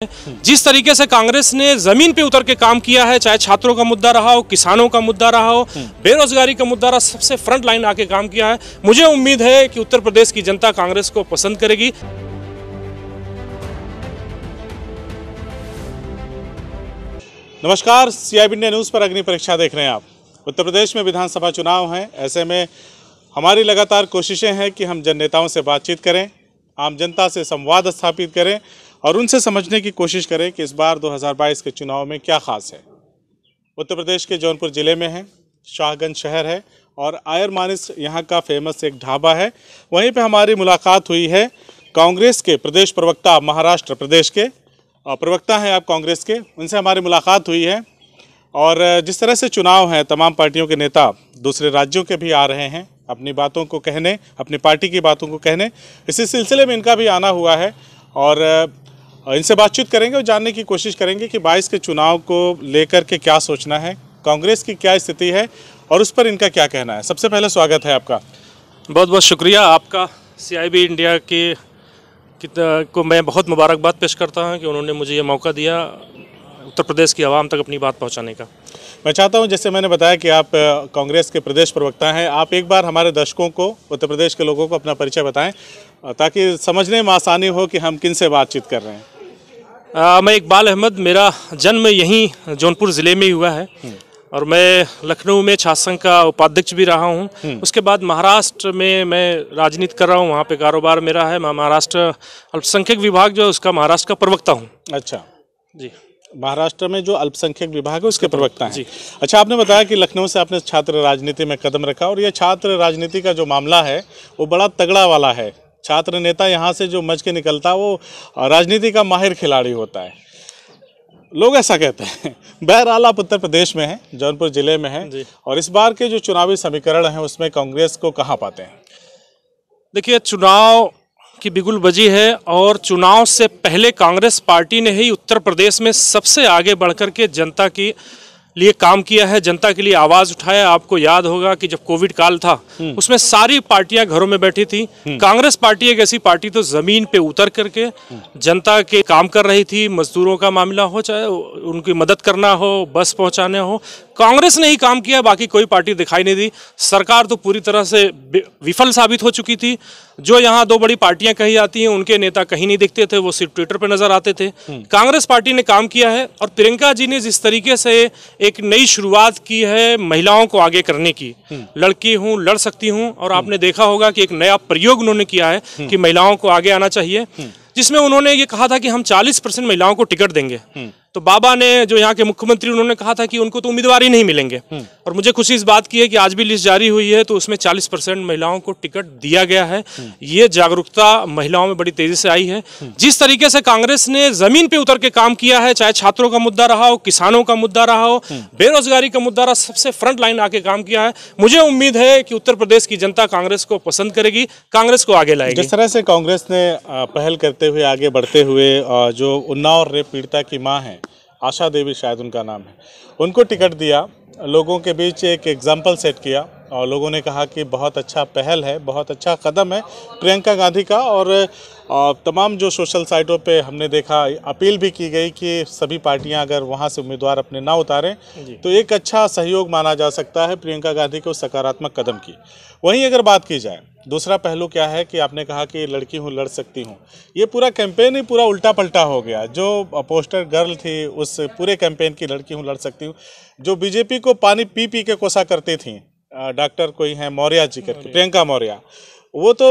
जिस तरीके से कांग्रेस ने जमीन पे उतर के काम किया है, चाहे छात्रों का मुद्दा रहा हो, किसानों का मुद्दा रहा हो, बेरोजगारी का मुद्दा रहा, सबसे फ्रंट लाइन आके काम किया है। मुझे उम्मीद है कि उत्तर प्रदेश की जनता कांग्रेस को पसंद करेगी। नमस्कार, CIB इंडिया न्यूज़ पर अग्नि परीक्षा देख रहे हैं आप। उत्तर प्रदेश में विधानसभा चुनाव हैं, ऐसे में हमारी लगातार कोशिशें हैं कि हम जन नेताओं से बातचीत करें, आम जनता से संवाद स्थापित करें और उनसे समझने की कोशिश करें कि इस बार 2022 के चुनाव में क्या खास है। उत्तर प्रदेश के जौनपुर ज़िले में है, शाहगंज शहर है और आयर मानिस यहाँ का फेमस एक ढाबा है। वहीं पे हमारी मुलाकात हुई है कांग्रेस के प्रदेश प्रवक्ता, महाराष्ट्र प्रदेश के प्रवक्ता हैं आप कांग्रेस के, उनसे हमारी मुलाकात हुई है। और जिस तरह से चुनाव है, तमाम पार्टियों के नेता दूसरे राज्यों के भी आ रहे हैं अपनी बातों को कहने, अपनी पार्टी की बातों को कहने। इसी सिलसिले में इनका भी आना हुआ है और इनसे बातचीत करेंगे और जानने की कोशिश करेंगे कि 22 के चुनाव को लेकर के क्या सोचना है, कांग्रेस की क्या स्थिति है और उस पर इनका क्या कहना है। सबसे पहले स्वागत है आपका। बहुत बहुत शुक्रिया आपका। CIB इंडिया को मैं बहुत मुबारकबाद पेश करता हूं कि उन्होंने मुझे ये मौका दिया उत्तर प्रदेश की आवाम तक अपनी बात पहुंचाने का। मैं चाहता हूं, जैसे मैंने बताया कि आप कांग्रेस के प्रदेश प्रवक्ता हैं, आप एक बार हमारे दर्शकों को, उत्तर प्रदेश के लोगों को अपना परिचय बताएं ताकि समझने में आसानी हो कि हम किन से बातचीत कर रहे हैं। मैं इकबाल अहमद, मेरा जन्म यहीं जौनपुर ज़िले में ही हुआ है और मैं लखनऊ में छात्र संघ का उपाध्यक्ष भी रहा हूं। उसके बाद महाराष्ट्र में मैं राजनीति कर रहा हूं, वहां पे कारोबार मेरा है। मैं महाराष्ट्र अल्पसंख्यक विभाग जो है उसका महाराष्ट्र का प्रवक्ता हूं। अच्छा जी, महाराष्ट्र में जो अल्पसंख्यक विभाग है उसके प्रवक्ता हैं। जी। अच्छा, आपने बताया कि लखनऊ से आपने छात्र राजनीति में कदम रखा और ये छात्र राजनीति का जो मामला है वो बड़ा तगड़ा वाला है। छात्र नेता यहाँ से जो मच के निकलता है वो राजनीति का माहिर खिलाड़ी होता है, लोग ऐसा कहते हैं। बहरहाल आप उत्तर प्रदेश में हैं, जौनपुर जिले में हैं और इस बार के जो चुनावी समीकरण हैं उसमें कांग्रेस को कहाँ पाते हैं? देखिए, चुनाव की बिगुल बजी है और चुनाव से पहले कांग्रेस पार्टी ने ही उत्तर प्रदेश में सबसे आगे बढ़कर के जनता के लिए काम किया है, जनता के लिए आवाज उठाया। आपको याद होगा कि जब कोविड काल था उसमें सारी पार्टियां घरों में बैठी थी। कांग्रेस पार्टी एक ऐसी पार्टी तो जमीन पे उतर करके जनता के काम कर रही थी। मजदूरों का मामला हो, चाहे उनकी मदद करना हो, बस पहुंचाने हो, कांग्रेस ने ही काम किया, बाकी कोई पार्टी दिखाई नहीं दी। सरकार तो पूरी तरह से विफल साबित हो चुकी थी। जो यहाँ दो बड़ी पार्टियां कही जाती हैं उनके नेता कहीं नहीं दिखते थे, वो सिर्फ ट्विटर पर नजर आते थे। कांग्रेस पार्टी ने काम किया है और प्रियंका जी ने जिस तरीके से एक नई शुरुआत की है महिलाओं को आगे करने की, लड़की हूँ लड़ सकती हूँ, और आपने देखा होगा कि एक नया प्रयोग उन्होंने किया है कि महिलाओं को आगे आना चाहिए, जिसमें उन्होंने ये कहा था कि हम 40% महिलाओं को टिकट देंगे। तो बाबा ने, जो यहाँ के मुख्यमंत्री, उन्होंने कहा था कि उनको तो उम्मीदवार ही नहीं मिलेंगे। और मुझे खुशी इस बात की है कि आज भी लिस्ट जारी हुई है तो उसमें 40% महिलाओं को टिकट दिया गया है। ये जागरूकता महिलाओं में बड़ी तेजी से आई है। जिस तरीके से कांग्रेस ने जमीन पे उतर के काम किया है, चाहे छात्रों का मुद्दा रहा हो, किसानों का मुद्दा रहा हो, बेरोजगारी का मुद्दा रहा, सबसे फ्रंट लाइन आके काम किया है। मुझे उम्मीद है कि उत्तर प्रदेश की जनता कांग्रेस को पसंद करेगी, कांग्रेस को आगे लाएगी। जिस तरह से कांग्रेस ने पहल करते हुए, आगे बढ़ते हुए, जो उन्नाव रेप पीड़िता की मां है, आशा देवी शायद उनका नाम है, उनको टिकट दिया, लोगों के बीच एक एग्जाम्पल सेट किया और लोगों ने कहा कि बहुत अच्छा पहल है, बहुत अच्छा कदम है प्रियंका गांधी का। और तमाम जो सोशल साइटों पे हमने देखा, अपील भी की गई कि सभी पार्टियां अगर वहां से उम्मीदवार अपने ना उतारें तो एक अच्छा सहयोग माना जा सकता है प्रियंका गांधी के उस सकारात्मक कदम की। वहीं अगर बात की जाए, दूसरा पहलू क्या है कि आपने कहा कि लड़की हूँ लड़ सकती हूँ, ये पूरा कैंपेन ही पूरा उल्टा पलटा हो गया। जो पोस्टर गर्ल थी उस पूरे कैंपेन की लड़की हूँ लड़ सकती हूँ, जो बीजेपी को पानी पी पी के कोसा करती थी, डॉक्टर कोई हैं मौर्य जी करके, प्रियंका मौर्य, वो तो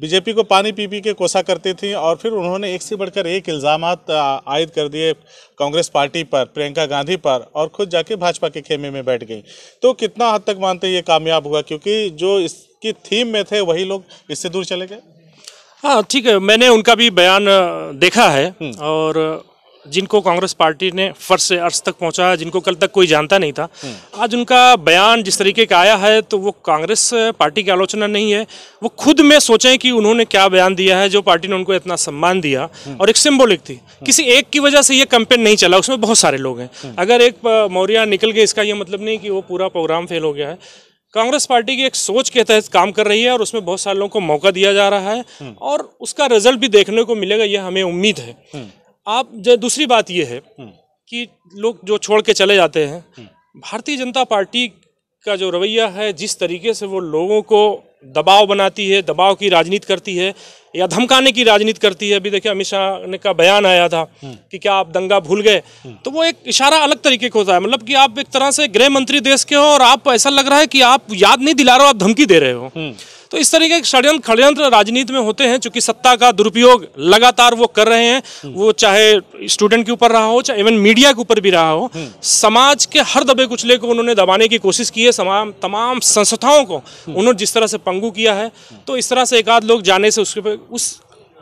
बीजेपी को पानी पी पी के कोसा करती थी और फिर उन्होंने एक से बढ़कर एक इल्ज़ामात आयद कर दिए कांग्रेस पार्टी पर, प्रियंका गांधी पर, और खुद जाके भाजपा के खेमे में बैठ गई। तो कितना हद तक मानते ये कामयाब हुआ, क्योंकि जो इसकी थीम में थे वही लोग इससे दूर चले गए? हाँ, ठीक है, मैंने उनका भी बयान देखा है और जिनको कांग्रेस पार्टी ने फर्श से अर्श तक पहुंचाया, जिनको कल तक कोई जानता नहीं था, आज उनका बयान जिस तरीके का आया है तो वो कांग्रेस पार्टी की आलोचना नहीं है। वो खुद में सोचें कि उन्होंने क्या बयान दिया है, जो पार्टी ने उनको इतना सम्मान दिया और एक सिंबॉलिक थी। किसी एक की वजह से ये कैंपेन नहीं चला, उसमें बहुत सारे लोग हैं। अगर एक मौर्य निकल गए इसका ये मतलब नहीं कि वो पूरा प्रोग्राम फेल हो गया है। कांग्रेस पार्टी की एक सोच के तहत काम कर रही है और उसमें बहुत सारे लोगों को मौका दिया जा रहा है और उसका रिजल्ट भी देखने को मिलेगा, ये हमें उम्मीद है। आप दूसरी बात ये है कि लोग जो छोड़ के चले जाते हैं, भारतीय जनता पार्टी का जो रवैया है, जिस तरीके से वो लोगों को दबाव बनाती है, दबाव की राजनीति करती है या धमकाने की राजनीति करती है। अभी देखिए अमित शाह ने का बयान आया था कि क्या आप दंगा भूल गए, तो वो एक इशारा अलग तरीके का होता है। मतलब कि आप एक तरह से गृह मंत्री देश के हो और आप ऐसा लग रहा है कि आप याद नहीं दिला रहे हो, आप धमकी दे रहे हो। तो इस तरीके के षड्यंत्र राजनीति में होते हैं, चूंकि सत्ता का दुरुपयोग लगातार वो कर रहे हैं, वो चाहे स्टूडेंट के ऊपर रहा हो, चाहे इवन मीडिया के ऊपर भी रहा हो। समाज के हर दबे कुचले को उन्होंने दबाने की कोशिश की है, तमाम संस्थाओं को उन्होंने जिस तरह से पंगु किया है। तो इस तरह से एक आध लोग जाने से उस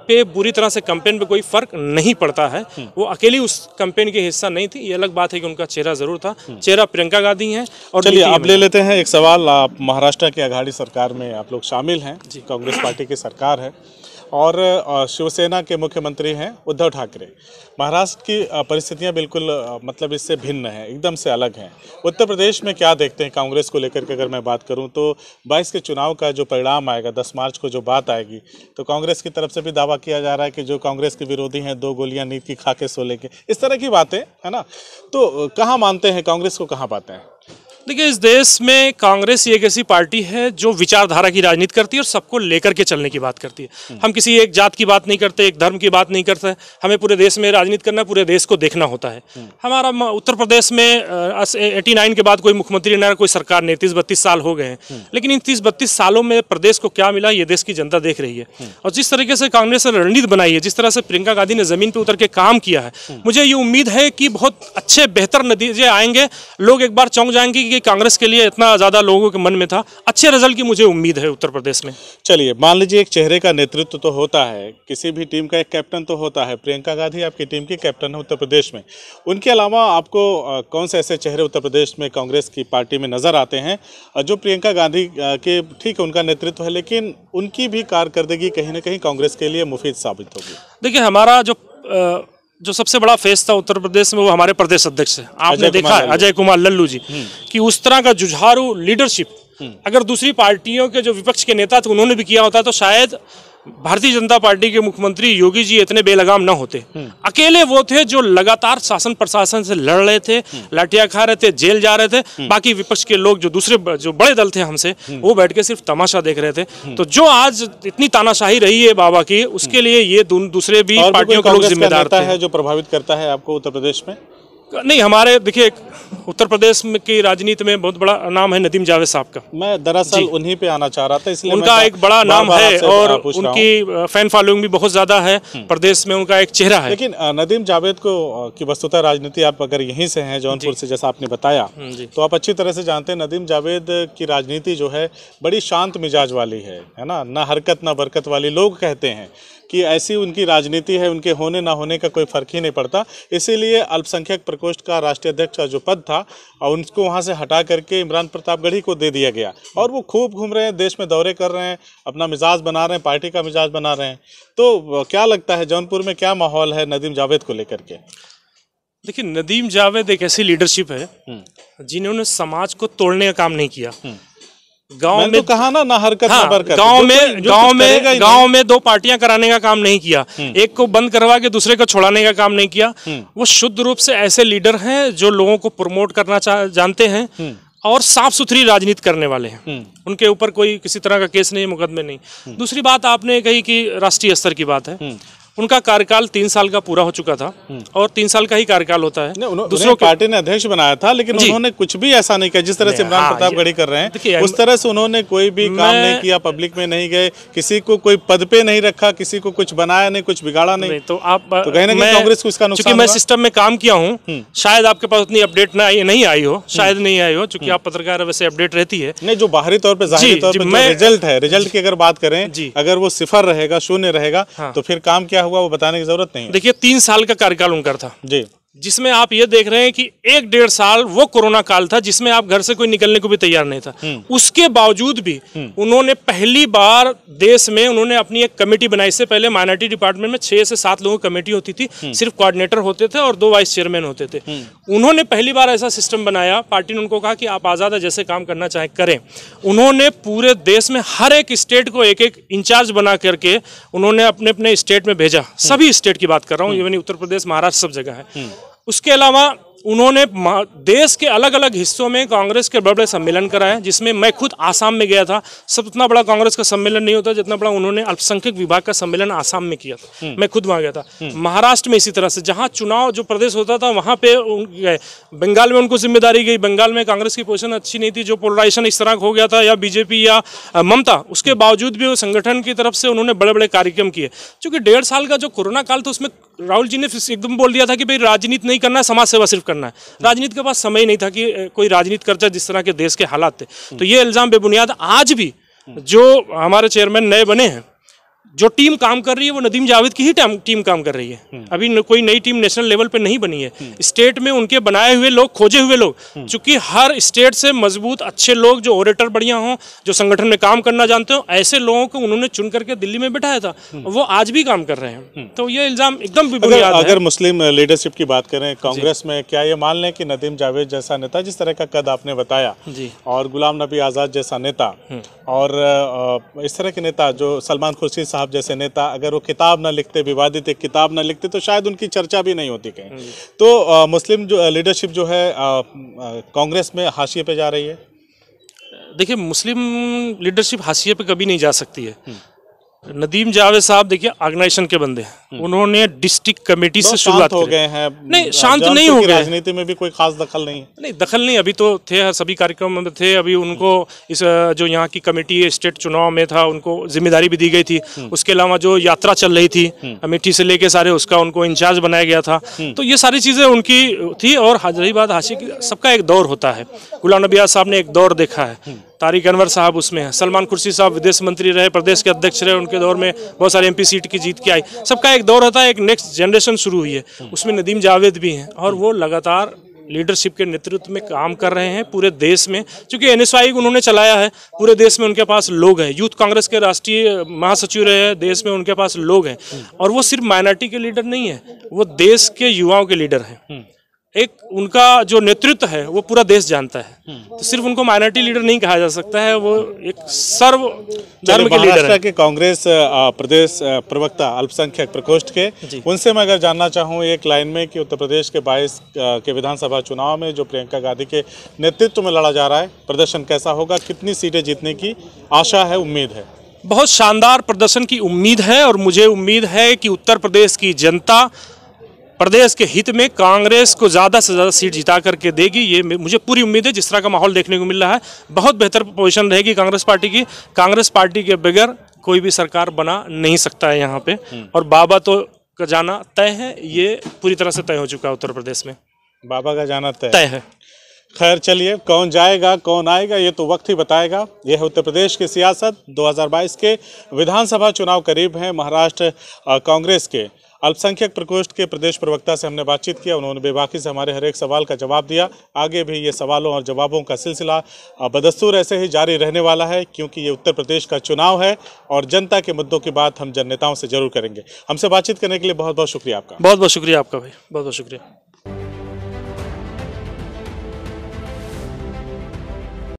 पे बुरी तरह से कैंपेन पे कोई फर्क नहीं पड़ता है। वो अकेली उस कैंपेन के हिस्सा नहीं थी, ये अलग बात है कि उनका चेहरा जरूर था। चेहरा प्रियंका गांधी है। और चलिए अब ले लेते हैं एक सवाल। आप महाराष्ट्र की आघाड़ी सरकार में आप लोग शामिल हैं, कांग्रेस पार्टी की सरकार है और शिवसेना के मुख्यमंत्री हैं उद्धव ठाकरे। महाराष्ट्र की परिस्थितियां बिल्कुल मतलब इससे भिन्न हैं, एकदम से अलग हैं। उत्तर प्रदेश में क्या देखते हैं कांग्रेस को लेकर के? अगर मैं बात करूं तो 22 के चुनाव का जो परिणाम आएगा, 10 मार्च को जो बात आएगी, तो कांग्रेस की तरफ से भी दावा किया जा रहा है कि जो कांग्रेस के विरोधी हैं 2 गोलियां नींद की खा के सो लेंगे, इस तरह की बातें है ना। तो कहाँ मानते हैं कांग्रेस को, कहाँ पाते हैं? देखिए, इस देश में कांग्रेस एक ऐसी पार्टी है जो विचारधारा की राजनीति करती है और सबको लेकर के चलने की बात करती है। हम किसी एक जात की बात नहीं करते, एक धर्म की बात नहीं करते। हमें पूरे देश में राजनीति करना, पूरे देश को देखना होता है। हमारा उत्तर प्रदेश में 89 के बाद कोई मुख्यमंत्री न, कोई सरकार नहीं, 30-32 साल हो गए हैं। लेकिन इन 30-32 सालों में प्रदेश को क्या मिला, ये देश की जनता देख रही है। और जिस तरीके से कांग्रेस ने रणनीति बनाई है, जिस तरह से प्रियंका गांधी ने जमीन पर उतर के काम किया है, मुझे ये उम्मीद है कि बहुत अच्छे बेहतर नतीजे आएंगे। लोग एक बार चौंक जाएंगे कि कांग्रेस के लिए इतना ज्यादा लोगों के मन में था। अच्छे रिजल्ट की मुझे उम्मीद है उत्तर प्रदेश में। चलिए मान लीजिए एक चेहरे का नेतृत्व तो होता है, किसी भी टीम का एक कैप्टन तो होता है। प्रियंका गांधी आपकी टीम की कैप्टन है उत्तर प्रदेश में। उनके अलावा आपको कौन से ऐसे चेहरे उत्तर प्रदेश में कांग्रेस की पार्टी में नजर आते हैं जो प्रियंका गांधी के, ठीक है उनका नेतृत्व है, लेकिन उनकी भी कारकर्दगी कहीं ना कहीं कांग्रेस के लिए मुफीद साबित होगी? देखिए, हमारा जो सबसे बड़ा फेस था उत्तर प्रदेश में, वो हमारे प्रदेश अध्यक्ष है। आपने देखा है अजय कुमार लल्लू जी कि उस तरह का जुझारू लीडरशिप अगर दूसरी पार्टियों के जो विपक्ष के नेता थे उन्होंने भी किया होता तो शायद भारतीय जनता पार्टी के मुख्यमंत्री योगी जी इतने बेलगाम न होते। अकेले वो थे जो लगातार शासन प्रशासन से लड़ रहे थे, लाठियां खा रहे थे, जेल जा रहे थे। बाकी विपक्ष के लोग जो दूसरे जो बड़े दल थे हमसे, वो बैठ के सिर्फ तमाशा देख रहे थे। तो जो आज इतनी तानाशाही रही है बाबा की, उसके लिए ये दूसरे भी पार्टियों के लोग जिम्मेदार थे। जो प्रभावित करता है आपको उत्तर प्रदेश में? नहीं, हमारे देखिए उत्तर प्रदेश में की राजनीति में बहुत बड़ा नाम है नदीम जावेद साहब का। मैं दरअसल उन्हीं पे आना चाह रहा था, इसलिए उनका एक बड़ा नाम है और उनकी फैन फॉलोइंग भी बहुत ज्यादा है प्रदेश में, उनका एक चेहरा है। लेकिन नदीम जावेद को की वस्तुतः राजनीति, आप अगर यहीं से हैं जौनपुर से, जैसा आपने बताया, तो आप अच्छी तरह से जानते हैं नदीम जावेद की राजनीति जो है बड़ी शांत मिजाज वाली है ना, ना हरकत ना बरकत वाली। लोग कहते हैं कि ऐसी उनकी राजनीति है, उनके होने ना होने का कोई फर्क ही नहीं पड़ता। इसीलिए अल्पसंख्यक प्रकोष्ठ का राष्ट्रीय अध्यक्ष का जो पद था उनको वहां से हटा करके इमरान प्रतापगढ़ी को दे दिया गया और वो खूब घूम रहे हैं, देश में दौरे कर रहे हैं, अपना मिजाज बना रहे हैं, पार्टी का मिजाज बना रहे हैं। तो क्या लगता है जौनपुर में क्या माहौल है नदीम जावेद को लेकर के? देखिए, नदीम जावेद एक ऐसी लीडरशिप है जिन्होंने समाज को तोड़ने का काम नहीं किया। गांव में तो कहा ना हरकत ना बरकत। गांव में 2 पार्टियां कराने का काम नहीं किया, एक को बंद करवा के दूसरे को छोड़ाने का काम नहीं किया। वो शुद्ध रूप से ऐसे लीडर हैं जो लोगों को प्रमोट करना जानते हैं और साफ सुथरी राजनीति करने वाले हैं। उनके ऊपर कोई किसी तरह का केस नहीं, मुकदमे नहीं। दूसरी बात आपने कही कि राष्ट्रीय स्तर की बात है। उनका कार्यकाल 3 साल का पूरा हो चुका था और 3 साल का ही कार्यकाल होता है। दूसरों पार्टी ने अध्यक्ष बनाया था, लेकिन उन्होंने कुछ भी ऐसा नहीं किया जिस तरह से इमरान प्रतापगढ़ी कर रहे हैं, उस तरह से उन्होंने कोई भी काम नहीं किया, पब्लिक में नहीं गए, किसी को कोई पद पे नहीं रखा, किसी को कुछ बनाया नहीं, कुछ बिगाड़ा नहीं। तो आप कहीं ना कहीं कांग्रेस को इसका नुकसान। मैं सिस्टम में काम किया हूँ, शायद आपके पास उतनी अपडेट नहीं आई हो, शायद नहीं आई हो, चूंकि आप पत्रकार वैसे अपडेट रहती है। नहीं, जो बाहरी तौर पर जाहिर तौर पर रिजल्ट है, रिजल्ट की अगर बात करें, अगर वो 0 रहेगा, 0 रहेगा, तो फिर काम क्या हुआ वो बताने की जरूरत नहीं। देखिए, 3 साल का कार्यकाल उनका था जी। जिसमें आप ये देख रहे हैं कि 1-1.5 साल वो कोरोना काल था जिसमें आप घर से कोई निकलने को भी तैयार नहीं था। उसके बावजूद भी उन्होंने पहली बार देश में उन्होंने अपनी एक कमेटी बनाई। इससे पहले माइनॉरिटी डिपार्टमेंट में 6 से 7 लोगों की कमेटी होती थी, सिर्फ कोऑर्डिनेटर होते थे और 2 वाइस चेयरमैन होते थे। उन्होंने पहली बार ऐसा सिस्टम बनाया, पार्टी ने उनको कहा कि आप आज़ाद है, जैसे काम करना चाहे करें। उन्होंने पूरे देश में हर एक स्टेट को एक इंचार्ज बना करके उन्होंने अपने अपने स्टेट में भेजा। सभी स्टेट की बात कर रहा हूँ, इवन उत्तर प्रदेश, महाराष्ट्र, सब जगह है। उसके अलावा उन्होंने देश के अलग अलग हिस्सों में कांग्रेस के बड़े बड़े सम्मेलन कराए, जिसमें मैं खुद आसाम में गया था। सब उतना बड़ा कांग्रेस का सम्मेलन नहीं होता जितना बड़ा उन्होंने अल्पसंख्यक विभाग का सम्मेलन आसाम में किया था। मैं खुद वहाँ गया था। महाराष्ट्र में इसी तरह से, जहाँ चुनाव जो प्रदेश होता था वहाँ पे गए। बंगाल में उनको जिम्मेदारी गई। बंगाल में कांग्रेस की पोजीशन अच्छी नहीं थी, जो पोलराइजेशन इस तरह हो गया था, या बीजेपी या ममता, उसके बावजूद भी वो संगठन की तरफ से उन्होंने बड़े बड़े कार्यक्रम किए। क्योंकि 1.5 साल का जो कोरोना काल था उसमें राहुल जी ने एकदम बोल दिया था कि भाई राजनीति नहीं करना है, समाज सेवा सिर्फ करना है। राजनीति के पास समय नहीं था कि कोई राजनीति करता, जिस तरह के देश के हालात थे। तो ये इल्जाम बेबुनियाद। आज भी जो हमारे चेयरमैन नए बने हैं, जो टीम काम कर रही है वो नदीम जावेद की ही टीम काम कर रही है। अभी कोई नई टीम नेशनल लेवल पे नहीं बनी है। स्टेट में उनके बनाए हुए लोग, खोजे हुए लोग, चूंकि हर स्टेट से मजबूत अच्छे लोग जो ओरेटर बढ़िया हों, जो संगठन में काम करना जानते हो, ऐसे लोगों को उन्होंने चुन करके दिल्ली में बिठाया था। वो आज भी काम कर रहे हैं। तो ये इल्जाम एकदम बेबुनियाद है। अगर मुस्लिम लीडरशिप की बात करें कांग्रेस में, क्या ये मान लें कि नदीम जावेद जैसा नेता, जिस तरह का कद आपने बताया, और गुलाम नबी आज़ाद जैसा नेता, और इस तरह के नेता जो सलमान खुर्शीद साहब जैसे नेता, अगर वो किताब ना लिखते, विवादित एक किताब ना लिखते, तो शायद उनकी चर्चा भी नहीं होती कहीं। तो मुस्लिम जो लीडरशिप जो है कांग्रेस में हाशिए पे जा रही है। देखिए, मुस्लिम लीडरशिप हाशिए पे कभी नहीं जा सकती है। नदीम जावेद साहब देखिए ऑर्गेनाइजेशन के बंदे हैं। उन्होंने डिस्ट्रिक्ट कमेटी से शुरुआत हो गए हैं। नहीं, शांत नहीं हो गए। राजनीति में भी कोई खास दखल नहीं है। नहीं, दखल नहीं, अभी तो थे, सभी कार्यक्रम में थे। अभी उनको इस जो यहाँ की कमेटी स्टेट चुनाव में था, उनको जिम्मेदारी भी दी गई थी। उसके अलावा जो यात्रा चल रही थी अमेठी से लेके सारे, उसका उनको इंचार्ज बनाया गया था। तो ये सारी चीज़ें उनकी थी। और रही बात हाशिए की, सबका एक दौर होता है। गुलाम नबी आज़ाद साहब ने एक दौर देखा है, तारिक अनवर साहब उसमें है, सलमान खुर्शीद साहब विदेश मंत्री रहे, प्रदेश के अध्यक्ष रहे, उनके दौर में बहुत सारे एमपी सीट की जीत के आई। सबका एक दौर होता है, एक नेक्स्ट जनरेशन शुरू हुई है, उसमें नदीम जावेद भी हैं। और वो लगातार लीडरशिप के नेतृत्व में काम कर रहे हैं पूरे देश में। क्योंकि एनएसवाई उन्होंने चलाया है, पूरे देश में उनके पास लोग हैं। यूथ कांग्रेस के राष्ट्रीय महासचिव रहे हैं, देश में उनके पास लोग हैं। और वो सिर्फ माइनॉरिटी के लीडर नहीं है, वो देश के युवाओं के लीडर हैं। एक उनका जो नेतृत्व है वो पूरा देश जानता है। तो सिर्फ उनको माइनॉरिटी लीडर नहीं कहा जा सकता है, वो एक सर्व धर्म के लीडर है। के कांग्रेस प्रदेश प्रवक्ता अल्पसंख्यक प्रकोष्ठ के, उनसे मैं अगर जानना चाहूँ एक लाइन में कि उत्तर प्रदेश के 22 के विधानसभा चुनाव में जो प्रियंका गांधी के नेतृत्व में लड़ा जा रहा है, प्रदर्शन कैसा होगा, कितनी सीटें जीतने की आशा है, उम्मीद है? बहुत शानदार प्रदर्शन की उम्मीद है। और मुझे उम्मीद है कि उत्तर प्रदेश की जनता प्रदेश के हित में कांग्रेस को ज़्यादा से ज़्यादा सीट जिता करके देगी। ये मुझे पूरी उम्मीद है। जिस तरह का माहौल देखने को मिल रहा है, बहुत बेहतर पोजीशन रहेगी कांग्रेस पार्टी की। कांग्रेस पार्टी के बगैर कोई भी सरकार बना नहीं सकता है यहाँ पे। और बाबा तो का जाना तय है, ये पूरी तरह से तय हो चुका है उत्तर प्रदेश में। बाबा का जाना तय है। खैर चलिए, कौन जाएगा कौन आएगा ये तो वक्त ही बताएगा। यह है उत्तर प्रदेश की सियासत। 2022 के विधानसभा चुनाव करीब हैं। महाराष्ट्र कांग्रेस के अल्पसंख्यक प्रकोष्ठ के प्रदेश प्रवक्ता से हमने बातचीत किया। उन्होंने बेबाकी से हमारे हर एक सवाल का जवाब दिया। आगे भी ये सवालों और जवाबों का सिलसिला बदस्तूर ऐसे ही जारी रहने वाला है, क्योंकि ये उत्तर प्रदेश का चुनाव है और जनता के मुद्दों की बात हम जन नेताओं से जरूर करेंगे। हमसे बातचीत करने के लिए बहुत बहुत शुक्रिया आपका। बहुत बहुत शुक्रिया आपका भाई, बहुत बहुत शुक्रिया।